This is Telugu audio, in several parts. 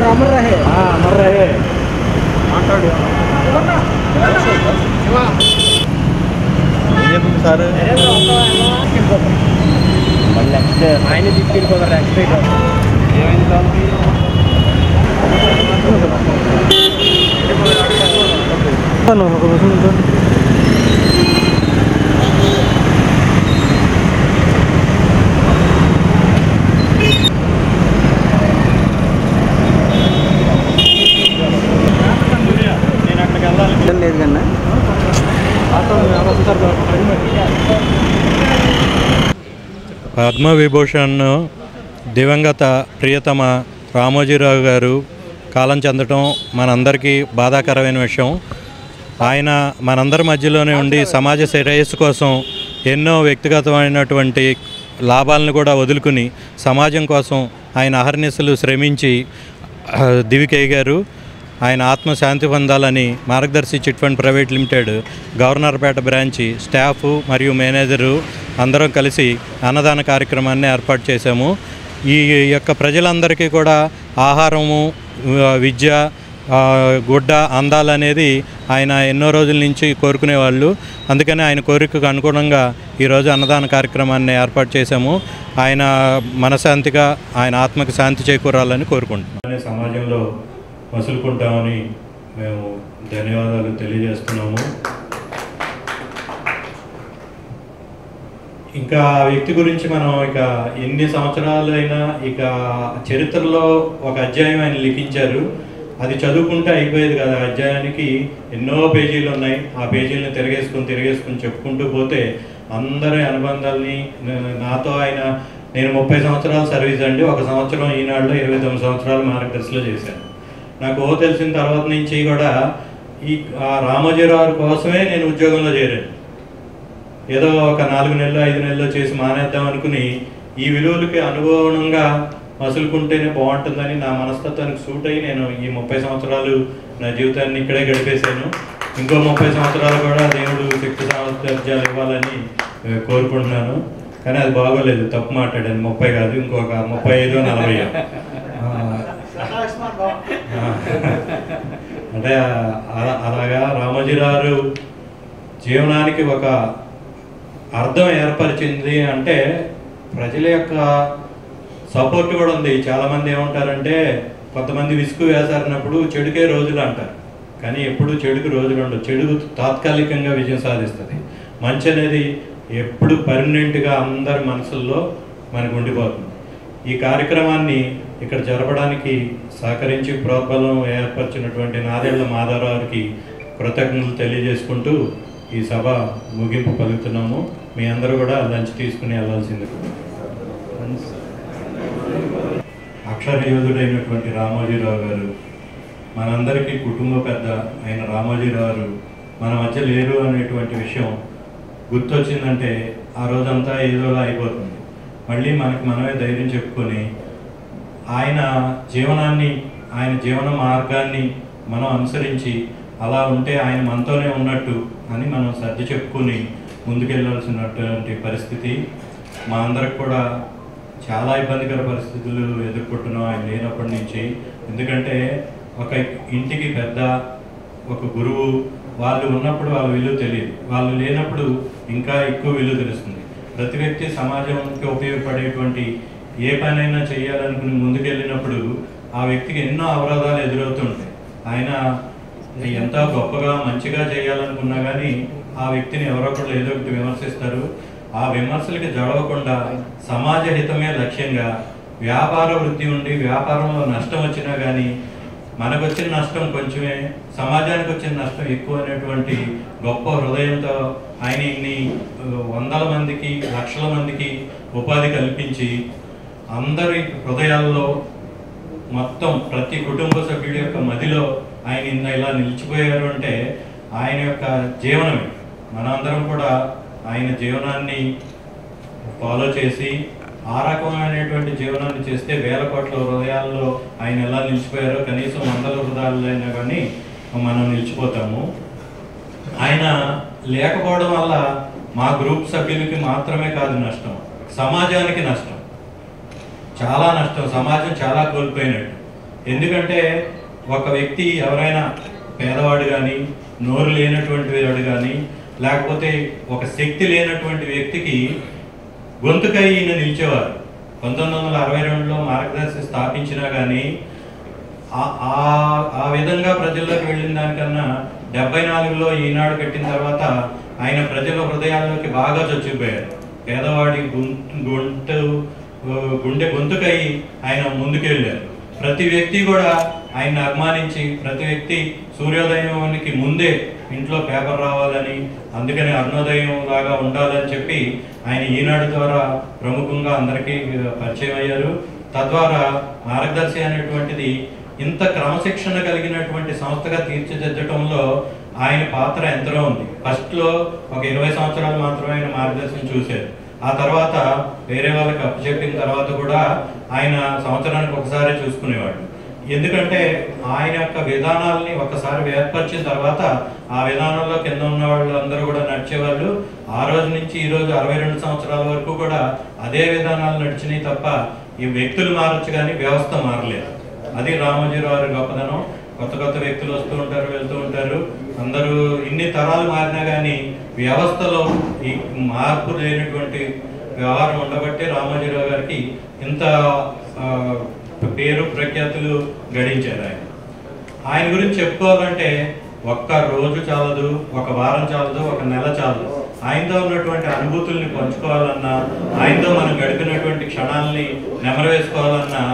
अमर रहे अमर रहे సార్ నెక్స్ట్ ఆయన తీసుకెళ్ళిపోతారు నెక్స్ట్ ఏమైంది నేను అక్కడికి వెళ్ళాలి లేదు కన్నా పద్మవిభూషణ్ దివంగత ప్రియతమ రామోజీరావు గారు కాలం చెందటం మనందరికీ బాధాకరమైన విషయం. ఆయన మనందరి మధ్యలోనే ఉండి సమాజ శ్రేయస్సు కోసం ఎన్నో వ్యక్తిగతమైనటువంటి లాభాలను కూడా వదులుకుని సమాజం కోసం ఆయన అహర్నిశలు శ్రమించి దివికేగారు. ఆయన ఆత్మశాంతి పొందాలని మార్గదర్శి chit fund private limited Governorpet branch staff మరియు మేనేజరు అందరం కలిసి అన్నదాన కార్యక్రమాన్ని ఏర్పాటు చేశాము. ఈ యొక్క ప్రజలందరికీ కూడా ఆహారము, విద్య, గుడ్డ అందాలనేది ఆయన ఎన్నో రోజుల నుంచి కోరుకునేవాళ్ళు. అందుకని ఆయన కోరికకు అనుగుణంగా ఈరోజు అన్నదాన కార్యక్రమాన్ని ఏర్పాటు చేశాము. ఆయన మనశాంతిగా ఆయన ఆత్మకు శాంతి చేకూరాలని కోరుకుంటున్నాం. సమాజంలో మసులుకుంటామని మేము ధన్యవాదాలు తెలియజేస్తున్నాము. ఇంకా ఆ వ్యక్తి గురించి మనం ఇక ఎన్ని సంవత్సరాలైనా ఇక చరిత్రలో ఒక అధ్యాయం ఆయన లిఖించారు. అది చదువుకుంటే అయిపోయేది కదా. అధ్యాయానికి ఎన్నో పేజీలు ఉన్నాయి. ఆ పేజీలను తిరిగేసుకుని చెప్పుకుంటూ పోతే అందరి అనుబంధాలని నాతో ఆయన నేను 30 సంవత్సరాలు సర్వీస్ అండి. 1 సంవత్సరం ఈనాడులో 29 సంవత్సరాలు మార్గదర్శిలో చేశాను. నాకు తెలిసిన తర్వాత నుంచి కూడా ఈ రామోజీరావు కోసమే నేను ఉద్యోగంలో చేరాను. ఏదో ఒక 4 నెలలు 5 నెలలు చేసి మానేద్దాం అనుకుని ఈ విలువలకి అనుగుణంగా మసులుకుంటేనే బాగుంటుందని నా మనస్తత్వానికి సూట్ అయ్యి నేను ఈ 30 సంవత్సరాలు నా జీవితాన్ని ఇక్కడే గడిపేశాను. ఇంకో 30 సంవత్సరాలు కూడా దేవుడు శక్తి సామర్థ్యాలు ఇవ్వాలని కోరుకుంటున్నాను. కానీ అది బాగోలేదు, తప్పు మాట్లాడాను. 30 కాదు, ఇంకొక 35 40. అంటే అలాగా రామోజీరావు జీవనానికి ఒక అర్థం ఏర్పరిచింది. అంటే ప్రజల యొక్క సపోర్ట్ కూడా ఉంది. చాలామంది ఏమంటారంటే కొంతమంది విసుగు వేసారినప్పుడు చెడుకే రోజులు అంటారు. కానీ ఎప్పుడు చెడుకు రోజులు ఉండవు. చెడు తాత్కాలికంగా విజయం సాధిస్తుంది. మంచి అనేది ఎప్పుడు పర్మనెంట్గా అందరి మనసుల్లో మనకు ఉండిపోతుంది. ఈ కార్యక్రమాన్ని ఇక్కడ జరపడానికి సహకరించి ప్రోద్బలం ఏర్పరిచినటువంటి నాదేళ్ల మాధవరావుకి కృతజ్ఞతలు తెలియజేసుకుంటూ ఈ సభ ముగింపు పలుకుతున్నాము. మీ అందరూ కూడా లంచ్ తీసుకుని వెళ్ళాల్సింది. అక్షర యోధుడైనటువంటి రామోజీరావు గారు, మనందరికీ కుటుంబ పెద్ద అయిన రామోజీరావు మన మధ్య లేరు అనేటువంటి విషయం గుర్తొచ్చిందంటే ఆ రోజంతా ఏదోలా అయిపోతుంది. మళ్ళీ మనమే ధైర్యం చెప్పుకొని ఆయన జీవనాన్ని, ఆయన జీవన మార్గాన్ని మనం అనుసరించి అలా ఉంటే ఆయన మనతోనే ఉన్నట్టు అని మనం సర్ది చెప్పుకొని ముందుకెళ్ళాల్సినటువంటి పరిస్థితి. మా అందరికి కూడా చాలా ఇబ్బందికర పరిస్థితులు ఎదుర్కొంటున్నాం ఆయన లేనప్పటి నుంచి. ఎందుకంటే ఒక ఇంటికి పెద్ద, ఒక గురువు, వాళ్ళు ఉన్నప్పుడు వాళ్ళ విలువ తెలియదు. వాళ్ళు లేనప్పుడు ఇంకా ఎక్కువ విలువ తెలుస్తుంది. ప్రతి వ్యక్తి సమాజంకి ఉపయోగపడేటువంటి ఏ పనైనా చేయాలనుకుని ముందుకెళ్ళినప్పుడు ఆ వ్యక్తికి ఎన్నో అవరోధాలు ఎదురవుతుంటాయి. ఆయన ఎంత గొప్పగా మంచిగా చేయాలనుకున్నా కానీ ఆ వ్యక్తిని ఎవరో ఒకళ్ళు ఏదో ఒకటి విమర్శిస్తారు. ఆ విమర్శలకి జడవకుండా సమాజ హితమే లక్ష్యంగా వ్యాపార వృద్ధి ఉండి వ్యాపారంలో నష్టం వచ్చినా కానీ మనకు వచ్చిన నష్టం కొంచెమే, సమాజానికి వచ్చిన నష్టం ఎక్కువ అనేటువంటి గొప్ప హృదయంతో ఆయన ఇన్ని వందల మందికి, లక్షల మందికి ఉపాధి కల్పించి అందరి హృదయాల్లో మొత్తం ప్రతి కుటుంబ సభ్యుడి యొక్క మదిలో ఆయన ఇలా నిలిచిపోయారు అంటే ఆయన యొక్క జీవనమే. మనందరం కూడా ఆయన జీవనాన్ని ఫాలో చేసి ఆ రకమైనటువంటి జీవనాన్ని చేస్తే వేల కోట్ల హృదయాల్లో ఆయన ఎలా నిలిచిపోయారో కనీసం వందల హృదయాలైనా కానీ మనం నిలిచిపోతాము. ఆయన లేకపోవడం వల్ల మా గ్రూప్ సభ్యులకి మాత్రమే కాదు నష్టం, సమాజానికి నష్టం, చాలా నష్టం. సమాజం చాలా కోల్పోయినట్టు. ఎందుకంటే ఒక వ్యక్తి ఎవరైనా పేదవాడు కానీ, నోరు లేనటువంటి వాడు కానీ, లేకపోతే ఒక శక్తి లేనటువంటి వ్యక్తికి గొంతుకై ఈయన నిలిచేవారు. 1962లో మార్గదర్శి స్థాపించినా కానీ ఆ విధంగా ప్రజల్లోకి వెళ్ళిన దానికన్నా 74లో ఈనాడు పెట్టిన తర్వాత ఆయన ప్రజల హృదయాల్లోకి బాగా చొచ్చిపోయారు. పేదవాడి గుండె గొంతుకై ఆయన ముందుకెళ్ళారు. ప్రతి వ్యక్తి కూడా ఆయన అభిమానించి, ప్రతి వ్యక్తి సూర్యోదయానికి ముందే ఇంట్లో పేపర్ రావాలని, అందుకని అరుణోదయం లాగా ఉండాలని చెప్పి ఆయన ఈనాడు ద్వారా ప్రముఖంగా అందరికీ పరిచయం అయ్యారు. తద్వారా మార్గదర్శి అనేటువంటిది ఇంత క్రమశిక్షణ కలిగినటువంటి సంస్థగా తీర్చిదిద్దటంలో ఆయన పాత్ర ఎంతో ఉంది. ఫస్ట్లో ఒక 20 సంవత్సరాలు మాత్రమే ఆయన మార్గదర్శిని చూశారు. ఆ తర్వాత వేరే వాళ్ళకి అప్పచెప్పిన తర్వాత కూడా ఆయన సంవత్సరానికి ఒకసారి చూసుకునేవాడు. ఎందుకంటే ఆయన యొక్క విధానాలని ఒకసారి ఏర్పరిచిన తర్వాత ఆ విధానంలో కింద ఉన్న వాళ్ళు అందరూ కూడా నడిచేవాళ్ళు. ఆ రోజు నుంచి ఈ రోజు 62 సంవత్సరాల వరకు కూడా అదే విధానాలు నడిచినాయి తప్ప ఈ వ్యక్తులు మారచ్చు కానీ వ్యవస్థ మారలేదు. అది రామోజీరావు గారి గొప్పదనం. కొత్త కొత్త వ్యక్తులు వస్తూ ఉంటారు, వెళ్తూ ఉంటారు. అందరూ ఇన్ని తరాలు మారినా కానీ వ్యవస్థలో ఈ మార్పు లేనటువంటి వ్యవహారం ఉండబట్టే రామోజీరావు గారికి ఇంత పేరు ప్రఖ్యాతులు గడించారు. ఆయన గురించి చెప్పుకోవాలంటే ఒక్క రోజు చాలదు, ఒక వారం చాలదు, ఒక నెల చాలదు. ఆయనతో ఉన్నటువంటి అనుభూతుల్ని పంచుకోవాలన్నా, ఆయనతో మనం గడిపినటువంటి క్షణాలని నెమరవేసుకోవాలన్నా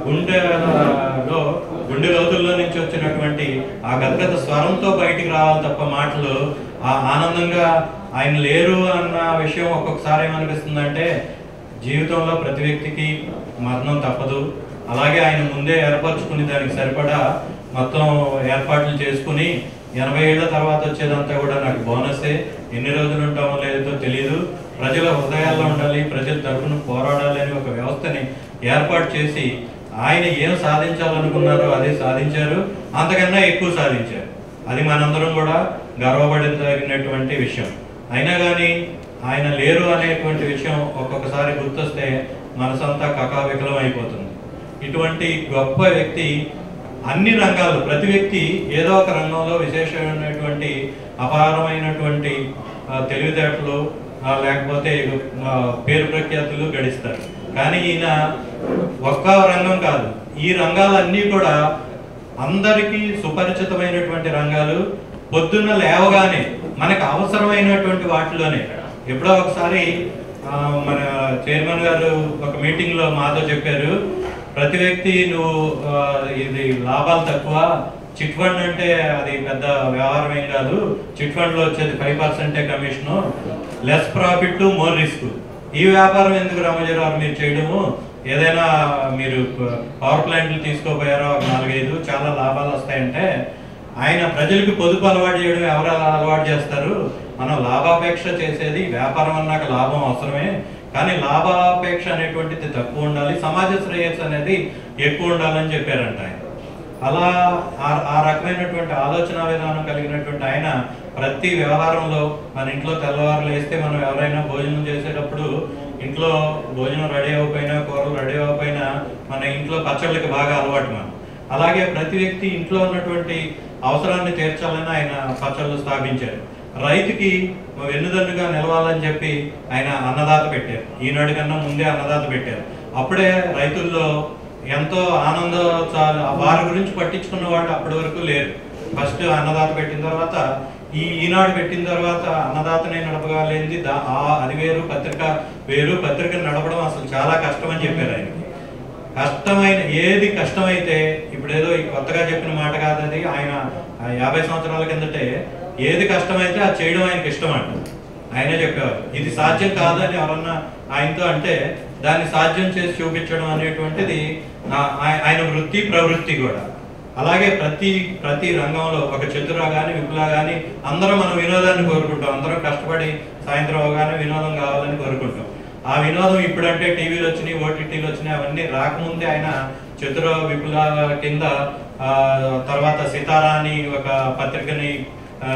గుండె లోతుల్లో నుంచి వచ్చినటువంటి ఆ గద్గద స్వరంతో బయటికి రావాలి తప్ప మాటలు ఆ ఆనందంగా ఆయన లేరు అన్న విషయం ఒక్కొక్కసారి ఏమనిపిస్తుందంటే, జీవితంలో ప్రతి వ్యక్తికి మరణం తప్పదు. అలాగే ఆయన ముందే ఏర్పరచుకుని దానికి సరిపడా మొత్తం ఏర్పాట్లు చేసుకుని 80 ఏళ్ల తర్వాత వచ్చేదంతా కూడా నాకు బోనసే. ఎన్ని రోజులు ఉంటామో లేదో తెలియదు, ప్రజల హృదయాల్లో ఉండాలి, ప్రజల తరఫున పోరాడాలి అని ఒక వ్యవస్థని ఏర్పాటు చేసి ఆయన ఏం సాధించాలనుకున్నారో అదే సాధించారు, అంతకన్నా ఎక్కువ సాధించారు. అది మనందరం కూడా గర్వపడదగినటువంటి విషయం. అయినా కానీ ఆయన లేరు అనేటువంటి విషయం ఒక్కొక్కసారి గుర్తొస్తే మనసంతా కకావికలం అయిపోతుంది. ఇటువంటి గొప్ప వ్యక్తి అన్ని రంగాల్లో, ప్రతి వ్యక్తి ఏదో ఒక రంగంలో విశేషమైనటువంటి అపారమైనటువంటి తెలివితేటలు లేకపోతే పేరు ప్రఖ్యాతులు గడిస్తారు. కానీ ఈయన ఒక్క రంగం కాదు, ఈ రంగాలన్నీ కూడా అందరికీ సుపరిచితమైనటువంటి రంగాలు. పొద్దున్న లేవగానే మనకు అవసరమైనటువంటి వాటిలోనే. ఎప్పుడో ఒకసారి మన చైర్మన్ గారు ఒక మీటింగ్లో మాతో చెప్పారు, ప్రతి వ్యక్తి నువ్వు ఇది లాభాలు తక్కువ, చిట్ ఫండ్ అంటే అది పెద్ద వ్యవహారం ఏం కాదు, చిట్ ఫండ్లో వచ్చేది 5% commission, less profit more risk. ఈ వ్యాపారం ఎందుకు రామోజీరావు మీరు చేయడము, ఏదైనా మీరు పవర్ ప్లాంట్లు తీసుకోపోయారో 4-5 చాలా లాభాలు వస్తాయంటే, ఆయన ప్రజలకు పొదుపు అలవాటు చేయడం ఎవరు అలవాటు చేస్తారు, మనం లాభాపేక్ష చేసేది, వ్యాపారం అన్నాక లాభం అవసరమే, కానీ లాభాపేక్ష అనేటువంటిది తక్కువ ఉండాలి, సమాజ శ్రేయస్సు అనేది ఎక్కువ ఉండాలని చెప్పారంట ఆయన. అలా ఆ రకమైనటువంటి ఆలోచన విధానం కలిగినటువంటి ఆయన ప్రతి వ్యవహారంలో, మన ఇంట్లో తెల్లవారులు వేస్తే మనం ఎవరైనా భోజనం చేసేటప్పుడు ఇంట్లో భోజనం రెడీ అవ్వకపోయినా, కూరలు రెడీ అవ్వకపోయినా మన ఇంట్లో పచ్చళ్ళకి బాగా అలవాటు మనం. అలాగే ప్రతి వ్యక్తి ఇంట్లో ఉన్నటువంటి అవసరాన్ని తీర్చాలని ఆయన పచ్చళ్ళు స్థాపించారు. రైతుకి వెన్నుదన్నుగా నిలవాలని చెప్పి ఆయన అన్నదాత పెట్టారు. ఈనాడు కన్నా ముందే అన్నదాత పెట్టారు. అప్పుడే రైతుల్లో ఎంతో ఆనందోత్సాహాలు, వారి గురించి పట్టించుకున్న వాళ్ళు అప్పటి వరకు లేరు. ఫస్ట్ అన్నదాత పెట్టిన తర్వాత ఈనాడు పెట్టిన తర్వాత అన్నదాతనే నడపగలేంది, అది వేరు, పత్రిక వేరు, పత్రికను నడపడం అసలు చాలా కష్టం అని చెప్పారు ఆయనకి. కష్టమైన ఏది కష్టమైతే, ఇప్పుడు ఏదో కొత్తగా చెప్పిన మాట కాదు అది, ఆయన 50 సంవత్సరాల కిందటే ఏది కష్టమైతే అది చేయడం ఆయనకి ఇష్టం అంట. ఆయనే చెప్పేవారు. ఇది సాధ్యం కాదని ఎవరన్నా ఆయనతో అంటే దాన్ని సాధ్యం చేసి చూపించడం అనేటువంటిది ఆయన వృత్తి ప్రవృత్తి కూడా. అలాగే ప్రతి రంగంలో ఒక చతురా కానీ విపులా కానీ అందరం మనం వినోదాన్ని కోరుకుంటాం. అందరం కష్టపడి సాయంత్రం అవగానే వినోదం కావాలని కోరుకుంటాం. ఆ వినోదం ఇప్పుడంటే టీవీలు వచ్చినాయి, ఓటీటీలు వచ్చినాయి, అవన్నీ రాకముందే ఆయన చతుర విపుల కింద తర్వాత సితారా అని ఒక పత్రికని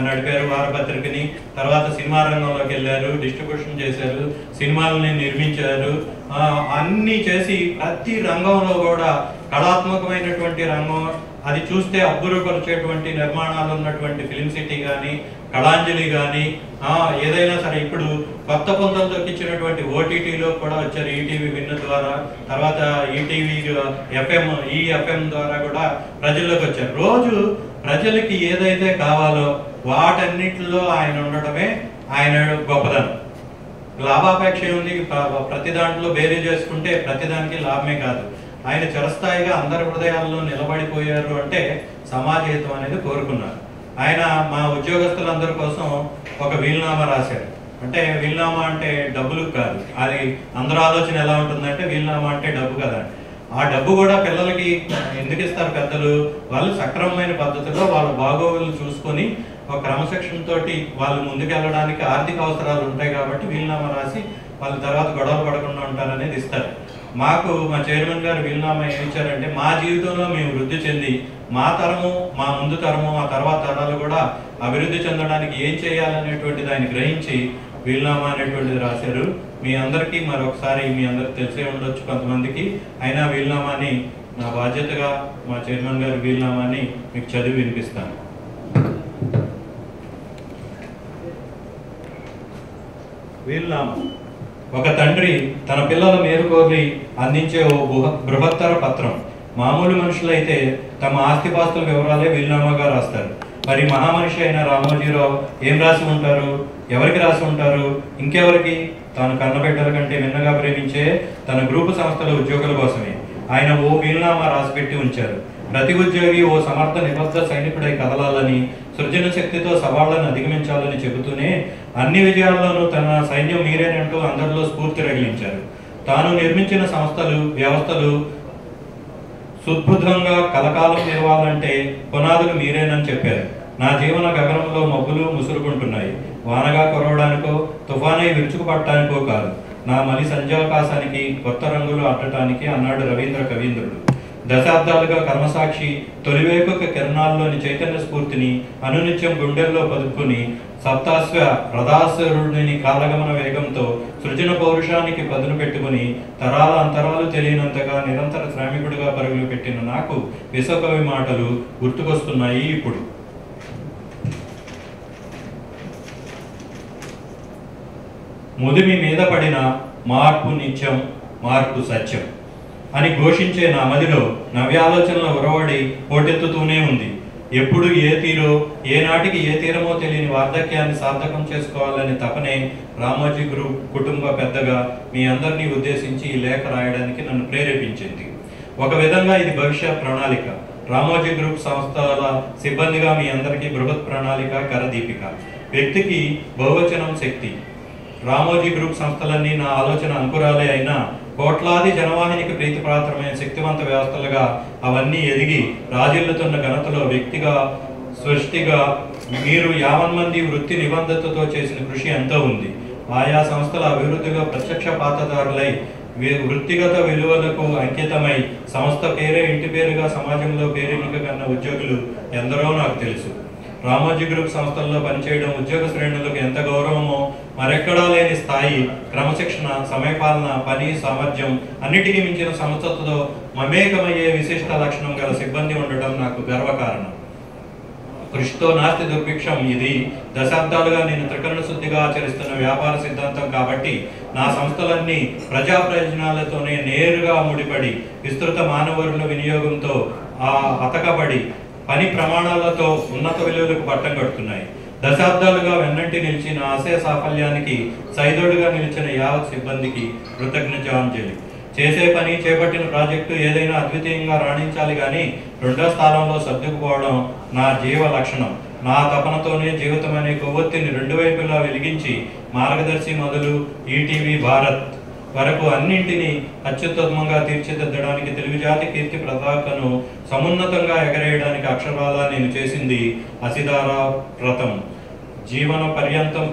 నడిపారు, వారపత్రికని. తర్వాత సినిమా రంగంలోకి వెళ్ళారు, డిస్ట్రిబ్యూషన్ చేశారు, సినిమాలని నిర్మించారు. అన్నీ చేసి ప్రతి రంగంలో కూడా కళాత్మకమైనటువంటి రంగం, అది చూస్తే అబ్బురపరిచేటువంటి నిర్మాణాలు ఉన్నటువంటి ఫిలిం సిటీ కానీ, కళాంజలి కానీ, ఏదైనా సరే ఇప్పుడు కొత్త పొంతలు తొక్కించినటువంటి ఓటీటీలో కూడా వచ్చారు. ఈటీవీ విన్ ద్వారా, తర్వాత ఈటీవీ ఎఫ్ఎం ద్వారా కూడా ప్రజల్లోకి వచ్చారు. రోజు ప్రజలకి ఏదైతే కావాలో వాటన్నిటిలో ఆయన ఉండటమే ఆయన గొప్పదనం. లాభాపేక్ష ఉంది, ప్రతి దాంట్లో బేరీ చేసుకుంటే ప్రతిదానికి లాభమే కాదు. ఆయన చిరస్థాయిగా అందరి హృదయాల్లో నిలబడిపోయారు అంటే సమాజహితం అనేది కోరుకున్నారు. ఆయన మా ఉద్యోగస్తులందరి కోసం ఒక వీలునామా రాశారు. అంటే వీలునామా అంటే డబ్బులు కాదు, అది అందరూ ఆలోచన ఎలా ఉంటుందంటే వీలునామా అంటే డబ్బు కదా. ఆ డబ్బు కూడా పిల్లలకి ఎందుకు ఇస్తారు పెద్దలు? వాళ్ళు సక్రమమైన పద్ధతిలో వాళ్ళ బాగోగులు చూసుకొని ఒక క్రమశిక్షణ తోటి వాళ్ళు ముందుకెళ్ళడానికి ఆర్థిక అవసరాలు ఉంటాయి కాబట్టి వీలునామా రాసి వాళ్ళ తర్వాత గొడవలు పడకుండా ఉంటారనేది ఇస్తారు. మాకు మా చైర్మన్ గారు వీలునామా ఏమి ఇచ్చారంటే మా జీవితంలో మేము వృద్ధి చెంది మా తరము, మా ముందు తరము, ఆ తర్వాత తరాలు కూడా అభివృద్ధి చెందడానికి ఏం చేయాలనేటువంటిది ఆయన గ్రహించి వీలునామా అనేటువంటిది రాశారు. మీ అందరికీ మరొకసారి, మీ అందరికి తెలిసే ఉండొచ్చు కొంతమందికి, అయినా వీలునామాని నా బాధ్యతగా మా చైర్మన్ గారి వీలునామాని మీకు చదివి వినిపిస్తాను. వీలునామా. ఒక తండ్రి తన పిల్లల మేలు కోరి అందించే ఓ బృహత్తర పత్రం. మామూలు మనుషులైతే తమ ఆస్తిపాస్తుల వివరాలే వీలునామాగా రాస్తారు. మరి మహామనిషి అయిన రామోజీరావు ఏం రాసి ఉంటారు? ఎవరికి రాసి ఉంటారు? ఇంకెవరికి? తాను కన్నబిడ్డల కంటే మిన్నగా ప్రేమించే తన గ్రూపు సంస్థల ఉద్యోగుల కోసమే ఆయన ఓ వీలునామా రాసిపెట్టి ఉంచారు. ప్రతి ఉద్యోగి ఓ సమర్థ నిబద్ధ సైనికుడై కదలాలని, సృజన శక్తితో సవాళ్లను అధిగమించాలని చెబుతూనే అన్ని విజయాల్లోనూ తన సైన్యం మీరేనంటూ అందరిలో స్ఫూర్తి రగిలించారు. తాను నిర్మించిన సంస్థలు, వ్యవస్థలు సుద్భుతంగా కలకాలం నిలవాలంటే పునాదులు మీరేనని చెప్పారు. నా జీవన గగనంలో మబ్బులు ముసురుకుంటున్నాయి, వానగా కురవడానికో తుఫానై విరుచుకుపట్టడానికో కాదు, నా మలి సంధ్యాకాశానికి కొత్త రంగులు అట్టడానికి అన్నాడు రవీంద్ర కవీంద్రుడు. దశాబ్దాలుగా కర్మసాక్షి తొలివేకుక కిరణాల్లోని చైతన్య స్ఫూర్తిని అనునిత్యం గుండెల్లో పదుపుకుని సప్తాశ్వ రథాసురుడిని కాలగమన వేగంతో సృజన పౌరుషానికి పదును పెట్టుకుని తరాల అంతరాలు తెలియనంతగా నిరంతర శ్రామికుడిగా పరుగులు పెట్టిన నాకు విశ్వకవి మాటలు గుర్తుకొస్తున్నాయి ఇప్పుడు. ముదిమి మీద పడిన మార్పు నిత్యం, మార్పు సత్యం అని ఘోషించే నా మదిలో నవ్యాలోచనల ఉరవడి పోటెత్తుతూనే ఉంది. ఎప్పుడు ఏ తీరో, ఏనాటికి ఏ తీరమో తెలియని వార్ధక్యాన్ని సార్థకం చేసుకోవాలని తపనే రామోజీ గ్రూప్ కుటుంబ పెద్దగా మీ అందరినీ ఉద్దేశించి ఈ లేఖ రాయడానికి నన్ను ప్రేరేపించింది. ఒక విధంగా ఇది భవిష్య ప్రణాళిక. రామోజీ గ్రూప్ సంస్థల సిబ్బందిగా మీ అందరికీ బృహత్ ప్రణాళిక, కరదీపిక. వ్యక్తికి బహువచనం శక్తి. రామోజీ గ్రూప్ సంస్థలన్నీ నా ఆలోచన అంకురాలే అయినా కోట్లాది జనవాహినికి ప్రీతిపాత్రమైన శక్తివంత వ్యవస్థలుగా అవన్నీ ఎదిగి రాజిల్లుతున్న ఘనతలో వ్యక్తిగా, సృష్టిగా మీరు 50 మంది వృత్తి నిబంధతతో చేసిన కృషి ఎంతో ఉంది. ఆయా సంస్థల అభివృద్ధిలో ప్రత్యక్ష పాత్రదారులై వృత్తిగత విలువలకు అంకితమై సంస్థ పేరే ఇంటి పేరుగా సమాజంలో పేరెన్నిక కన్న ఉద్యోగులు ఎందరో నాకు తెలుసు. రామోజీ గ్రూప్ సంస్థల్లో పనిచేయడం ఉద్యోగ శ్రేణులకు ఎంత గౌరవమో మరెక్కడా లేని స్థాయి, క్రమశిక్షణ, సమయపాలన, పని సామర్థ్యం అన్నిటికీ మించిన సంస్థతో మమేకమయ్యే విశిష్ట లక్షణం గల సిబ్బంది ఉండటం నాకు గర్వకారణం. కృషితో నాస్తి దుర్భిక్షం. ఇది దశాబ్దాలుగా నేను త్రికరణ శుద్ధిగా ఆచరిస్తున్న వ్యాపార సిద్ధాంతం కాబట్టి నా సంస్థలన్నీ ప్రజా ప్రయోజనాలతోనే నేరుగా ముడిపడి విస్తృత మానవరుల వినియోగంతో అతకబడి పని ప్రమాణాలతో ఉన్నత విలువలకు పట్టం కడుతున్నాయి. దశాబ్దాలుగా వెన్నంటి నిలిచిన ఆశయ సాఫల్యానికి సైదోడుగా నిలిచిన యావత్ సిబ్బందికి కృతజ్ఞతాంజలి. చేసే పని, చేపట్టిన ప్రాజెక్టు ఏదైనా అద్వితీయంగా రాణించాలి కానీ రెండో స్థానంలో సర్దుకుపోవడం నా జీవ లక్షణం. నా తపనతోనే జీవితం అనే కొవ్వొత్తిని రెండు వైపులా వెలిగించి మార్గదర్శి మొదలు ఈటీవీ భారత్ వరకు అన్నింటినీ అత్యుత్తమంగా తీర్చిదిద్దడానికి తెలుగు జాతి కీర్తి పతాకను సమున్నతంగా ఎగరేయడానికి అక్షరాల నేను చేసింది అసిధారా వ్రతం. జీవన పర్యంతం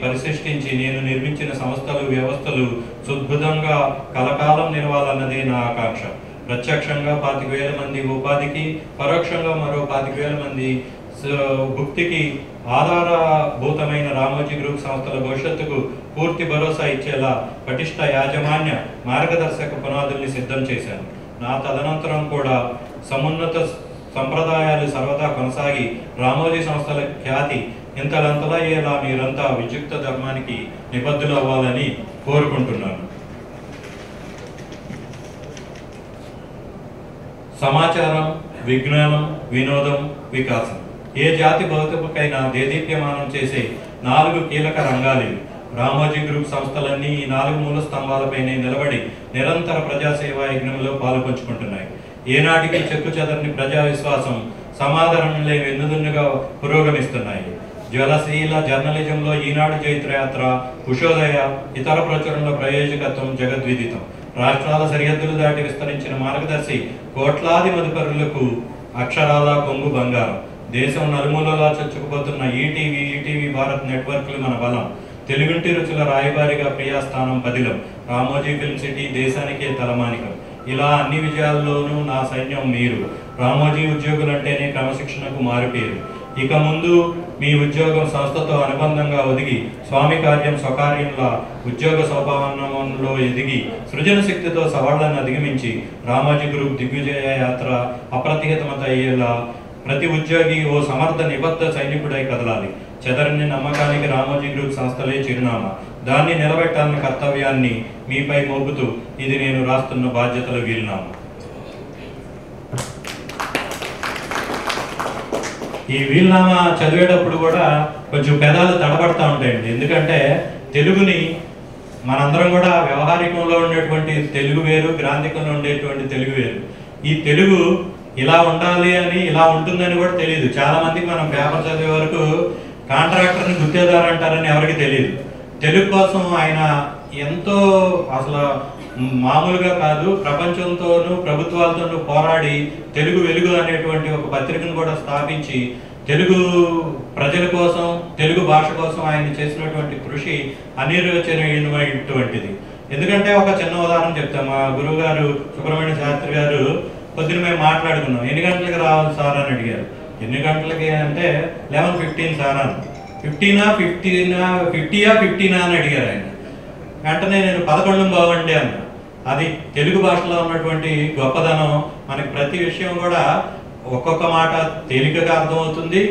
పరిశిష్టించి నేను నిర్మించిన సంస్థలు వ్యవస్థలు సుద్భుతంగా కలకాలం నిలవాలన్నదే నా ఆకాంక్ష. ప్రత్యక్షంగా 25,000 మంది ఉపాధికి, పరోక్షంగా మరో 25,000 మంది భుక్తికి ఆధారభూతమైన రామోజీ గ్రూప్ సంస్థల భవిష్యత్తుకు పూర్తి భరోసా ఇచ్చేలా పటిష్ట యాజమాన్య మార్గదర్శక పునాదుల్ని సిద్ధం చేశాను. నా తదనంతరం కూడా సమున్నత సంప్రదాయాలు సర్వదా కొనసాగి రామోజీ సంస్థల ఖ్యాతి ఇంతలంతలా అయ్యేలా మీరంతా విద్యుక్త ధర్మానికి నిబద్ధులు అవ్వాలని కోరుకుంటున్నాను. సమాచారం, విజ్ఞానం, వినోదం, వికాసం ఏ జాతి భౌతికైనా దేదీప్యమానం చేసే 4 కీలక రంగాలివి. రామోజీ గ్రూప్ సంస్థలన్నీ ఈ 4 మూల స్తంభాలపైనే నిలబడి నిరంతర ప్రజాసేవా యజ్ఞంలో పాలుపంచుకుంటున్నాయి. ఏనాటికి చెక్కు చెదరని ప్రజా విశ్వాసం, సమాదరణలే వెన్నుదన్నుగా పురోగమిస్తున్నాయి. జ్వలశీల జర్నలిజంలో ఈనాడు జైత్రయాత్ర, ఉషోదయ, ఇతర ప్రచురణల ప్రయోజకత్వం జగద్విదితం. రాష్ట్రాల సరిహద్దులు దాటి విస్తరించిన మార్గదర్శి కోట్లాది మదుపరులకు అక్షరాల కొంగు బంగారం. దేశం నలుమూలలా చొచ్చుకుపోతున్న ఈటీవీ భారత్ నెట్వర్క్లు మన బలం. తెలుగుంటి రుచుల రాయబారిగా ప్రియాస్థానం పదిలం. రామోజీ ఫిల్మ్ సిటీ దేశానికే తలమానికం. ఇలా అన్ని విజయాల్లోనూ నా సైన్యం మీరు. రామోజీ ఉద్యోగులంటేనే క్రమశిక్షణకు మారుపేరు. ఇక ముందు మీ ఉద్యోగం సంస్థతో అనుబంధంగా ఒదిగి స్వామి కార్యం స్వకార్యంలా ఉద్యోగ సౌపావనంలో ఎదిగి సృజన శక్తితో సవాళ్లను అధిగమించి రామోజీ గ్రూప్ దిగ్విజయ యాత్ర అప్రతిహతమత అయ్యేలా ప్రతి ఉద్యోగి ఓ సమర్థ నిబద్ధ సైనికుడై కదలాలి. చెదరని నమ్మకానికి రామోజీ గ్రూప్ సంస్థలే చిరునామా. దాన్ని నిలబెట్టాలన్న కర్తవ్యాన్ని మీపై మోపుతూ ఇది నేను రాస్తున్న బాధ్యతల వీలునామా. ఈ వీలునామా చదివేటప్పుడు కూడా కొంచెం పెదాలు తడబడతా ఉంటాయండి. ఎందుకంటే తెలుగుని మనందరం కూడా వ్యవహారికంలో ఉండేటువంటి తెలుగు వేరు, గ్రాంధికంలో ఉండేటువంటి తెలుగు వేరు. ఈ తెలుగు ఇలా ఉండాలి అని, ఇలా ఉంటుందని కూడా తెలియదు. చాలా మందికి మనం పేపర్ చదివే వరకు కాంట్రాక్టర్ని గుత్తేదారు అంటారని ఎవరికి తెలియదు. తెలుగు కోసం ఆయన ఎంతో అసలు మామూలుగా కాదు, ప్రపంచంతోనూ ప్రభుత్వాలతోనూ పోరాడి తెలుగు వెలుగు అనేటువంటి ఒక పత్రికను కూడా స్థాపించి తెలుగు ప్రజల కోసం, తెలుగు భాష కోసం ఆయన చేసినటువంటి కృషి అనిర్వచనీయమైనటువంటిది. ఎందుకంటే ఒక చిన్న ఉదాహరణ చెప్తాం. మా గురువు గారు సుబ్రహ్మణ్య శాస్త్రి గారు పొద్దున మేము మాట్లాడుకున్నాం. ఎన్ని గంటలకు రావాలి సార్ అని అడిగారు. ఎన్ని గంటలకి అంటే 11:15 సార్ అని. 50 అని అడిగారు ఆయన. వెంటనే నేను 11 బాగుండే అన్న. అది తెలుగు భాషలో ఉన్నటువంటి గొప్పదనం. మనకి ప్రతి విషయం కూడా ఒక్కొక్క మాట తేలికగా అర్థమవుతుంది,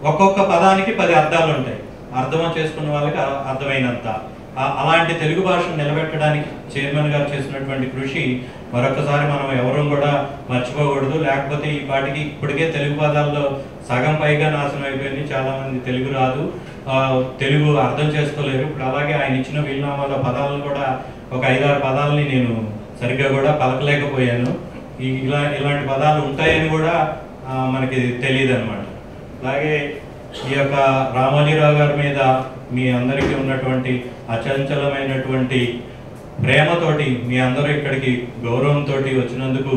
ఒక్కొక్క పదానికి 10 అర్థాలు ఉంటాయి. అర్థం చేసుకున్న వాళ్ళకి అర్థమైనంత. అలాంటి తెలుగు భాషను నిలబెట్టడానికి చైర్మన్ గారు చేసినటువంటి కృషి మరొకసారి మనం ఎవరూ కూడా మర్చిపోకూడదు. లేకపోతే ఈ పాటికి ఇప్పటికే తెలుగు పదాల్లో సగం పైగా నాశనం అయిపోయింది. చాలామంది తెలుగు రాదు, తెలుగు అర్థం చేసుకోలేరు. ఇప్పుడు అలాగే ఆయన ఇచ్చిన వీలునామాల పదాలను కూడా ఒక 5-6 పదాలని నేను సరిగ్గా కూడా పలకలేకపోయాను. ఇలాంటి పదాలు ఉంటాయని కూడా మనకి తెలియదు అనమాట. అలాగే ఈ యొక్క రామోజీరావు గారి మీద మీ అందరికీ ఉన్నటువంటి అచంచలమైనటువంటి ప్రేమతోటి, మీ అందరూ ఇక్కడికి గౌరవంతో వచ్చినందుకు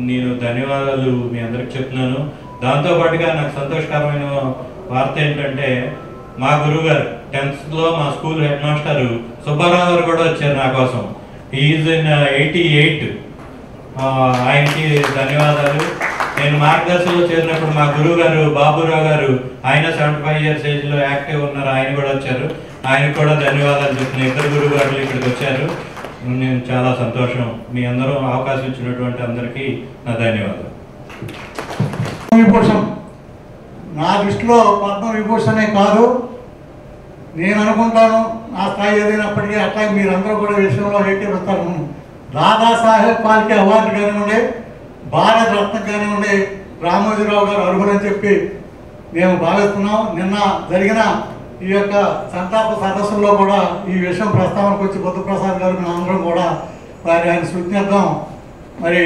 నేను ధన్యవాదాలు మీ అందరికి చెప్తున్నాను. దాంతోపాటుగా నాకు సంతోషకరమైన వార్త ఏంటంటే, మా గురువు గారు 10th లో మా స్కూల్ హెడ్ మాస్టర్ సుబ్బారావు గారు కూడా వచ్చారు నా కోసం. Is in 88. ఆయనకి ధన్యవాదాలు. నేను మార్గదర్శనలో చేరినప్పుడు మా గురువు గారు బాబురావు గారు, ఆయన 75 years ఏజ్లో యాక్టివ్ ఉన్నారు, ఆయన కూడా వచ్చారు. ఆయనకు కూడా ధన్యవాదాలు చెప్తున్నాను. 2 గురువు గారు ఇక్కడికి వచ్చారు. నేను చాలా సంతోషం. మీ అందరూ అవకాశం ఇచ్చినటువంటి అందరికీ నా ధన్యవాదాలు. విభూషణ్ నా దృష్టిలో పద్మవిభూషణే కాదు, నేను అనుకుంటాను నా స్థాయి ఏదైనప్పటికీ అట్లాగే మీరందరూ కూడా విషయంలో ఏకీభవిస్తారు. దాదాసాహెబ్ ఫాల్కే అవార్డు కానివ్వండి, భారత రత్న కానివ్వండి, రామోజీరావు గారు అర్హులని చెప్పి మేము భావిస్తున్నాం. నిన్న జరిగిన ఈ యొక్క సంతాప సదస్సుల్లో కూడా ఈ విషయం ప్రస్తావనకు వచ్చి బుద్ధప్రసాద్ గారు అందరం కూడా ఆయన సూచనార్థం మరి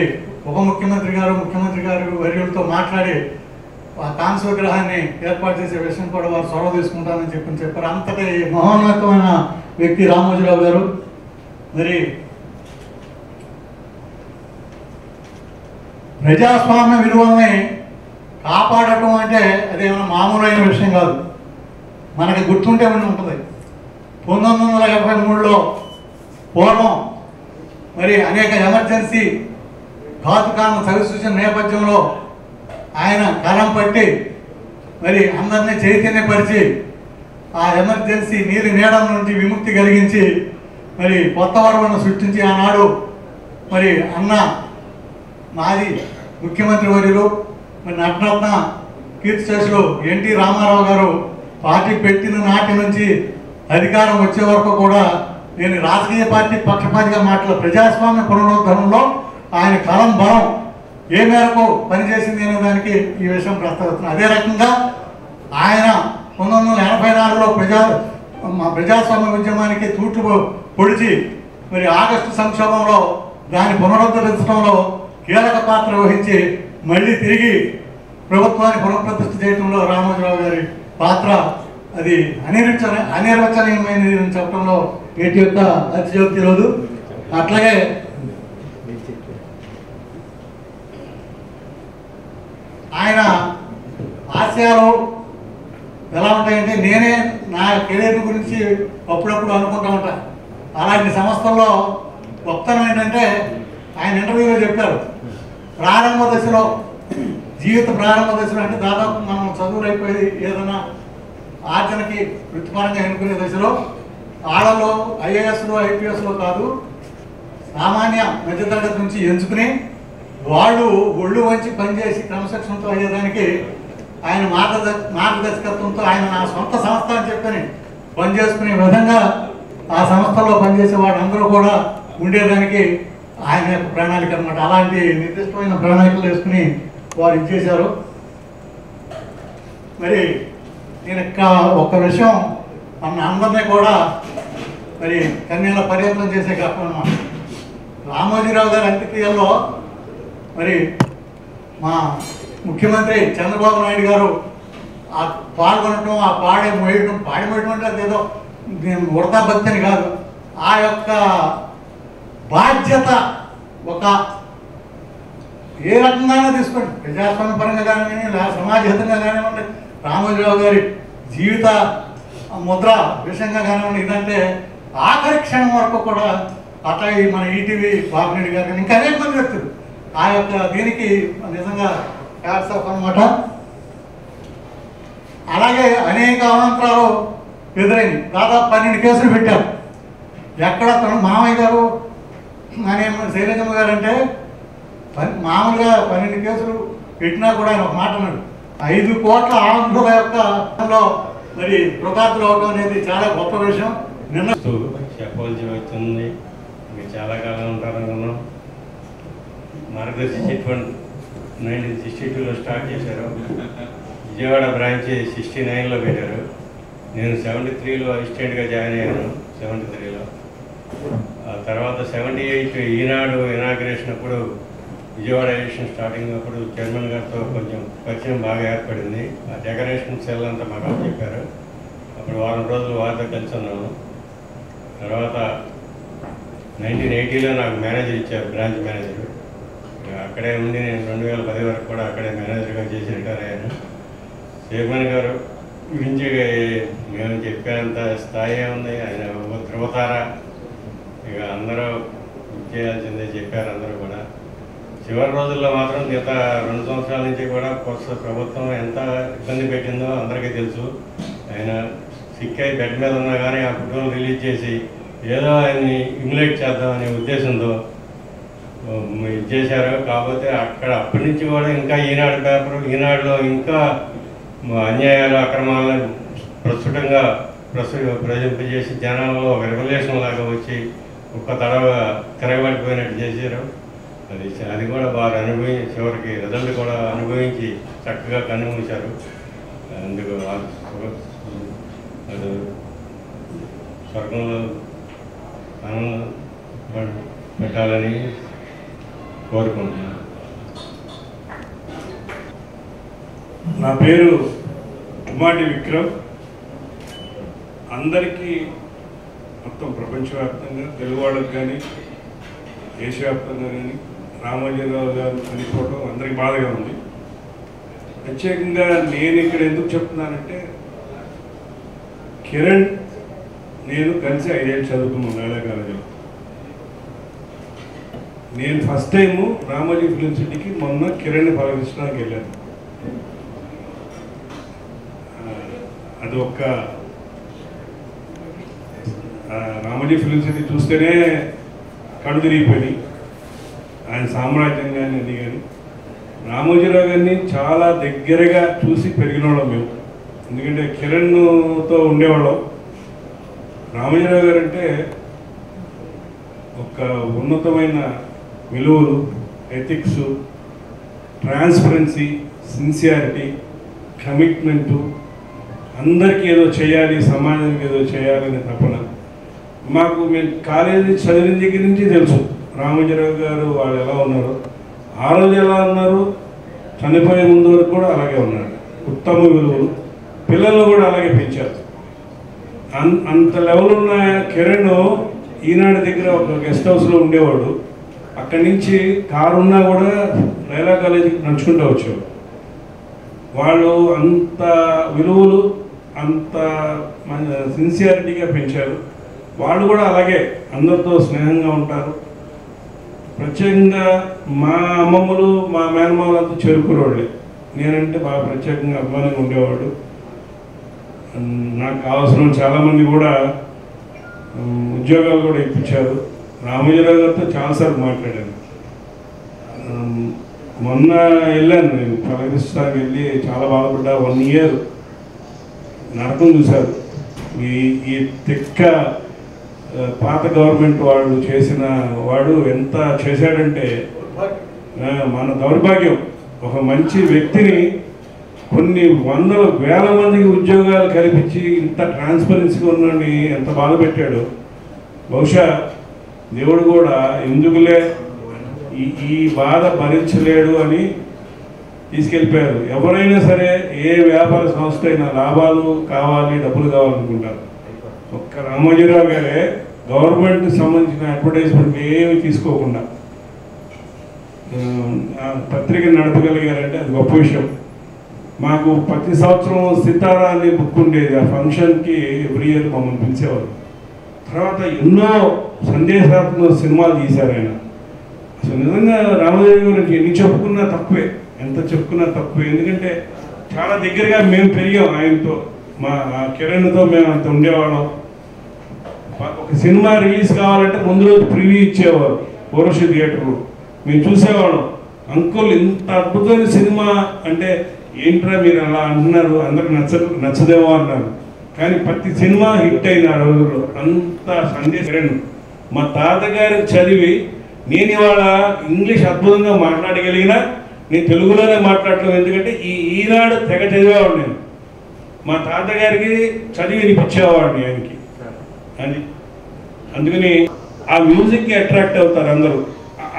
ఉప ముఖ్యమంత్రి గారు, ముఖ్యమంత్రి గారు వర్యులతో మాట్లాడి ఆ కాంస్య విగ్రహాన్ని ఏర్పాటు చేసే విషయం కూడా వారు చొరవ తీసుకుంటారని చెప్పారు. అంతటి మహోన్నతమైన వ్యక్తి రామోజీరావు గారు. మరి ప్రజాస్వామ్య విలువల్ని కాపాడటం అంటే అదేమైనా మామూలైన విషయం కాదు. మనకి గుర్తుంటే ఉంటుంది 1973లో పూర్వం మరి అనేక ఎమర్జెన్సీ ఘాతుకాలను సరిసూచిన నేపథ్యంలో ఆయన కలం పట్టి మరి అందరినీ చైతన్యపరిచి ఆ ఎమర్జెన్సీ నీరు నీడల నుంచి విముక్తి కలిగించి మరి కొత్త వరవలను సృష్టించి ఆనాడు మరి అన్న మాజీ ముఖ్యమంత్రి వర్యులు మరి నటరత్న కీర్తిశేషులు ఎన్టీ రామారావు గారు పార్టీ పెట్టిన నాటి నుంచి అధికారం వచ్చే వరకు కూడా నేను రాజకీయ పార్టీ పక్షపాతిగా ప్రజాస్వామ్య పునరుద్ధరణలో ఆయన కలం బలం ఏ మేరకు పనిచేసింది అనే దానికి ఈ విషయం ప్రస్తావిస్తున్నాను. అదే రకంగా ఆయన 1984లో ప్రజాస్వామ్య ఉద్యమానికి తూట్లు పొడిచి మరి ఆగస్టు సంక్షోభంలో దాన్ని పునరుద్ధరించడంలో కీలక పాత్ర వహించి మళ్ళీ తిరిగి ప్రభుత్వాన్ని పునఃప్రతిష్ఠ చేయడంలో రామోజీరావు గారి పాత్ర అది అనిర్వచనీయమైనది చెప్పడంలో వీటి యొక్క అతిశయోక్తి రోజు. అట్లాగే ఆయన ఆశయాలు ఎలా ఉంటాయంటే నేనే నా కెరీర్ గురించి అప్పుడప్పుడు అనుకుంటూ ఉంటాను. అలాంటి సంస్థల్లో గొప్పతనం ఏంటంటే ఆయన ఇంటర్వ్యూలో చెప్పారు, ప్రారంభ దశలో జీవిత ప్రారంభ దశలో అంటే దాదాపు మనం చదువులు అయిపోయి ఏదైనా ఆచరణకి వృత్తిపరంగా ఎన్నుకునే దశలో వాళ్ళలో ఐఏఎస్లో ఐపీఎస్లో కాదు సామాన్య మధ్యతరగతి నుంచి ఎంచుకుని వాళ్ళు ఒళ్ళు వంచి పనిచేసి క్రమశిక్షణతో అయ్యేదానికి ఆయన మార్గదర్శకత్వంతో ఆయన నా సొంత సంస్థ అని చెప్పని పనిచేసుకునే విధంగా ఆ సంస్థలో పనిచేసే వాళ్ళందరూ కూడా ఉండేదానికి ఆయన యొక్క ప్రణాళిక అనమాట. అలాంటి నిర్దిష్టమైన ప్రణాళికలు వేసుకుని వారు ఇచ్చేశారు. మరి నేను ఒక్క విషయం మన అందరినీ కూడా మరి కన్యల పర్యటన చేసే కారణం రామోజీరావు గారి అంత్యక్రియల్లో మరి మా ముఖ్యమంత్రి చంద్రబాబు నాయుడు గారు ఆ పాల్గొనటం, ఆ పాడి మోయడం అంటే అదేదో ఉడతా భక్తి అని కాదు, ఆ యొక్క బాధ్యత ఒక ఏ రకంగానే తీసుకోండి, ప్రజాస్వామ్య పరంగా కానివ్వండి లేదా సమాజహితంగా కానివ్వండి, రామోజీరావు గారి జీవిత ముద్ర విషయంగా కానివ్వండి, ఇదంటే ఆఖరి క్షణం వరకు కూడా అట్లా మన ఈటీవీ బాబురెడ్డి గారు కానీ ఇంకా అనేక మంది వ్యక్తులు ఆ యొక్క దీనికి నిజంగా హ్యాట్స్ ఆఫ్ అనమాట. అలాగే అనేక అవాంతరాలు ఎదురైంది. దాదాపు 12 కేసులు పెట్టారు. ఎక్కడ తను మామయ్య గారు అనే శైలజమ్మ గారు అంటే మామూలుగా 12 కేసులు పెట్టినా కూడా ఆయన ఒక మాట అన్నాడు, 5 కోట్ల ఆంధ్రుల యొక్క మరి కృతార్థులు అవడం అనేది చాలా గొప్ప విషయం. నిన్న చెప్పవలసి వచ్చింది. మీరు చాలా కాలం ఉంటారనుకున్నాం. మార్గదర్శి చిట్ ఫండ్ 1962లో స్టార్ట్ చేశారు. విజయవాడ బ్రాంచ్ 69లో పెట్టారు. నేను 73లో అసిస్టెంట్గా జాయిన్ అయ్యాను. 73లో ఆ తర్వాత 78 ఈనాడు ఇనాగ్రేషన్ అప్పుడు విజయవాడ ఎడిషన్ స్టార్టింగ్ అప్పుడు చైర్మన్ గారితో కొంచెం పరిచయం బాగా ఏర్పడింది. ఆ డెకరేషన్ సెల్ అంతా మాకు చెప్పారు. అప్పుడు వారం రోజులు వారితో కలిసి ఉన్నాను. తర్వాత 1980లో నాకు మేనేజర్ ఇచ్చారు, బ్రాంచ్ మేనేజర్. అక్కడే ఉండి నేను 2010 వరకు కూడా అక్కడే మేనేజర్గా చేసి రిటైర్ అయ్యాను. చైర్మన్ గారు గురించి మేము చెప్పేంత స్థాయి ఉంది. ఆయన ధృవతార, ఇక అందరూ చేయాల్సిందే చెప్పారు అందరూ కూడా. చివరి రోజుల్లో మాత్రం గత 2 సంవత్సరాల నుంచి కూడా ప్రభుత్వం ఎంత ఇబ్బంది పెట్టిందో అందరికీ తెలుసు. ఆయన సిక్ అయి బెడ్ మీద ఉన్నా కానీ ఆ ఫోటోలు రిలీజ్ చేసి ఏదో ఆయన్ని ఇమ్యులేట్ చేద్దామనే ఉద్దేశంతో చేశారు. కాకపోతే అప్పటి నుంచి కూడా ఇంకా ఈనాడు పేపర్, ఈనాడులో ఇంకా అన్యాయాలు అక్రమాలను ప్రజెంపజేసి జనాల్లో ఒక రెవల్యూషన్ లాగా వచ్చి ఒక్క తడవగా తిరగబడిపోయినట్టు చేశారు. అది కూడా బాగా చివరికి రిజల్ట్ కూడా అనుభవించి చక్కగా కన్నుమూశారు. అందుకు అది స్వర్గంలో పెట్టాలని కోరుకుంటున్నాను. నా పేరు ఉమాటి విక్రమ్. అందరికీ మొత్తం ప్రపంచవ్యాప్తంగా తెలుగు వాళ్ళకి కానీ దేశవ్యాప్తంగా కానీ రామోజీరావు గారు చనిపోవడం అందరికీ బాధగా ఉంది. ప్రత్యేకంగా నేను ఇక్కడ ఎందుకు చెప్తున్నానంటే, కిరణ్ నేను కలిసి 5 ఏళ్ళు చదువుకున్నాను లైలా కాలేజీలో. నేను ఫస్ట్ టైము రామోజీ ఫిలిం సిటీకి మొన్న కిరణ్ పలకరించడానికి వెళ్ళాను. అది ఒక రామోజీ ఫిలిం సిటీ చూస్తేనే కళ్ళు తిరిగిపోయినాయి. ఆయన సామ్రాజ్యం కానీ అది కానీ. రామోజీరావు గారిని చాలా దగ్గరగా చూసి పెరిగిన వాళ్ళం మేము. ఎందుకంటే కిరణ్తో ఉండేవాళ్ళం. రామోజీరావు గారు అంటే ఒక ఉన్నతమైన విలువలు, ఎథిక్స్, ట్రాన్స్పరెన్సీ, సిన్సియారిటీ, కమిట్మెంటు, అందరికీ ఏదో చేయాలి, సమాజానికి ఏదో చేయాలనే తపన. మాకు మేము కాలేజీ చదివిన దగ్గర నుంచి తెలుసు రామోజీరావు గారు వాళ్ళు ఎలా ఉన్నారు. ఆ రోజు ఎలా ఉన్నారు, చనిపోయే ముందు వరకు కూడా అలాగే ఉన్నారు. ఉత్తమ విలువలు, పిల్లలు కూడా అలాగే పెంచారు. అంత లెవెల్ ఉన్న కిరణ్ ఈనాడు దగ్గర ఒక గెస్ట్ హౌస్లో ఉండేవాడు. అక్కడి నుంచి కారు ఉన్నా కూడా లైలా కాలేజీకి నడుచుకుంటూ వచ్చేవాడు. వాళ్ళు అంత విలువలు, అంత సిన్సియారిటీగా పెంచారు. వాళ్ళు కూడా అలాగే అందరితో స్నేహంగా ఉంటారు. ప్రత్యేకంగా మా అమ్మమ్మలు, మా మేనమామలంతా చేరుకునేవాళ్ళే. నేనంటే బాగా ప్రత్యేకంగా అభిమానంగా ఉండేవాడు. నాకు కావాల్సిన చాలామంది కూడా ఉద్యోగాలు కూడా ఇప్పించారు. రామోజీరావు గారితో చాలాసార్లు మాట్లాడాను. మొన్న వెళ్ళాను నేను పలకరిస్తానికి వెళ్ళి చాలా బాధపడ్డా. 1 ఇయర్ నరకం చూశారు. ఈ తిక్క పాత గవర్నమెంట్ వాళ్ళు చేసిన వాడు ఎంత చేశాడంటే మన దౌర్భాగ్యం. ఒక మంచి వ్యక్తిని కొన్ని వందల వేల మందికి ఉద్యోగాలు కల్పించి ఇంత ట్రాన్స్పరెన్సీగా ఉన్నని ఎంత బాధ పెట్టాడు. బహుశా దేవుడు కూడా ఎందుకులే ఈ బాధ భరించలేడు అని తీసుకెళ్ళిపోయారు. ఎవరైనా సరే ఏ వ్యాపార సంస్థ అయినా లాభాలు కావాలి, డబ్బులు కావాలనుకుంటారు. ఒక్క రామోజీరావు గారే గవర్నమెంట్కి సంబంధించిన అడ్వర్టైజ్మెంట్ ఏమి తీసుకోకుండా పత్రిక నడపగలిగారంటే అది గొప్ప విషయం. మాకు ప్రతి సంవత్సరం సితారా అనే బుక్ ఉండేది. ఆ ఫంక్షన్కి ఎవ్రీ ఇయర్ మమ్మల్ని పిలిచేవారు. తర్వాత ఎన్నో సందేశాత్మక సినిమాలు తీశారు ఆయన. అసలు నిజంగా రామోజీ గురించి ఎన్ని చెప్పుకున్నా తక్కువే, ఎంత చెప్పుకున్నా తక్కువే. ఎందుకంటే చాలా దగ్గరగా మేము పెరిగాం ఆయనతో. మా కిరణ్తో మేము అంత ఉండేవాళ్ళం. ఒక సినిమా రిలీజ్ కావాలంటే ముందు రోజు ప్రివ్యూ ఇచ్చేవారు పూర్వశ్రీ థియేటర్లో. మేము చూసేవాళ్ళం. అంకుల్ ఇంత అద్భుతమైన సినిమా అంటే ఏంట్రా మీరు అలా అంటున్నారు, అందరికి నచ్చదేమో అన్నారు. కానీ ప్రతి సినిమా హిట్ అయింది ఆ రోజుల్లో. అంత సందేశం. మా తాతగారు చదివి నేను ఇవాళ ఇంగ్లీష్ అద్భుతంగా మాట్లాడగలిగినా నేను తెలుగులోనే మాట్లాడటం. ఎందుకంటే ఈనాడు తెగ చదివేవాడు నేను. మా తాతగారికి చదివి వినిపించేవాడిని ఆయనకి. అది అందుకని ఆ మ్యూజిక్కి అట్రాక్ట్ అవుతారు అందరూ.